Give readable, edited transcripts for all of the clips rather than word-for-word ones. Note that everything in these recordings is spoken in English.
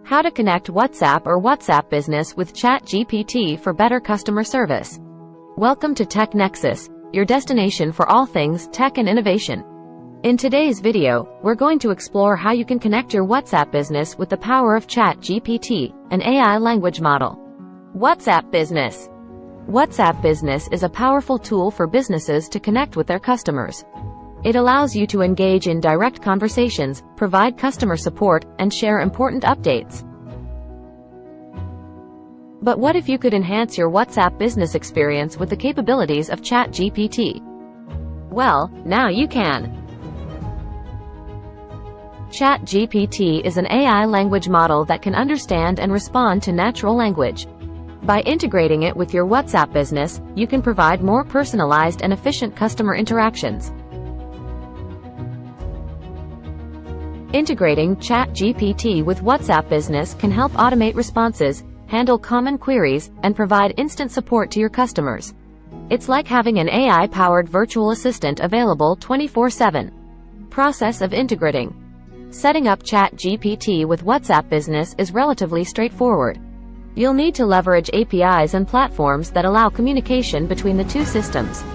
How to connect WhatsApp or WhatsApp Business with ChatGPT for better customer service. Welcome to Tech Nexus, your destination for all things tech and innovation. In today's video, we're going to explore how you can connect your WhatsApp business with the power of ChatGPT, an AI language model. WhatsApp Business. WhatsApp Business is a powerful tool for businesses to connect with their customers. It allows you to engage in direct conversations, provide customer support, and share important updates. But what if you could enhance your WhatsApp business experience with the capabilities of ChatGPT? Well, now you can. ChatGPT is an AI language model that can understand and respond to natural language. By integrating it with your WhatsApp business, you can provide more personalized and efficient customer interactions. Integrating ChatGPT with WhatsApp Business can help automate responses, handle common queries, and provide instant support to your customers. It's like having an AI-powered virtual assistant available 24/7. Process of integrating. Setting up ChatGPT with WhatsApp Business is relatively straightforward. You'll need to leverage APIs and platforms that allow communication between the two systems.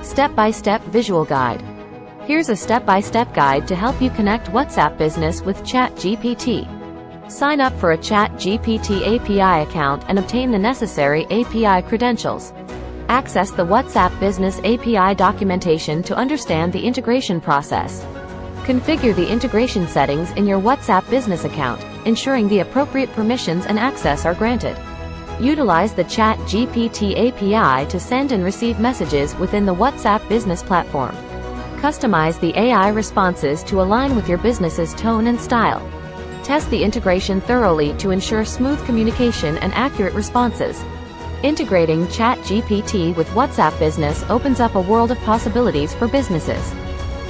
Step-by-step visual guide. Here's a step-by-step guide to help you connect WhatsApp Business with ChatGPT. Sign up for a ChatGPT API account and obtain the necessary API credentials. Access the WhatsApp Business API documentation to understand the integration process. Configure the integration settings in your WhatsApp Business account, ensuring the appropriate permissions and access are granted. Utilize the ChatGPT API to send and receive messages within the WhatsApp Business platform. Customize the AI responses to align with your business's tone and style. Test the integration thoroughly to ensure smooth communication and accurate responses. Integrating ChatGPT with WhatsApp Business opens up a world of possibilities for businesses.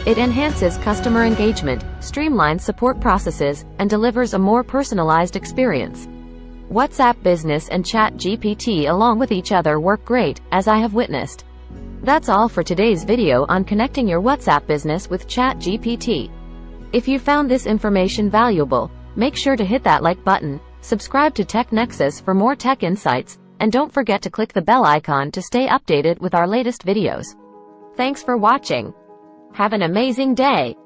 It enhances customer engagement, streamlines support processes, and delivers a more personalized experience. WhatsApp Business and ChatGPT along with each other work great, as I have witnessed. That's all for today's video on connecting your WhatsApp business with ChatGPT. If you found this information valuable, make sure to hit that like button, subscribe to Tech Nexus for more tech insights, and don't forget to click the bell icon to stay updated with our latest videos. Thanks for watching. Have an amazing day.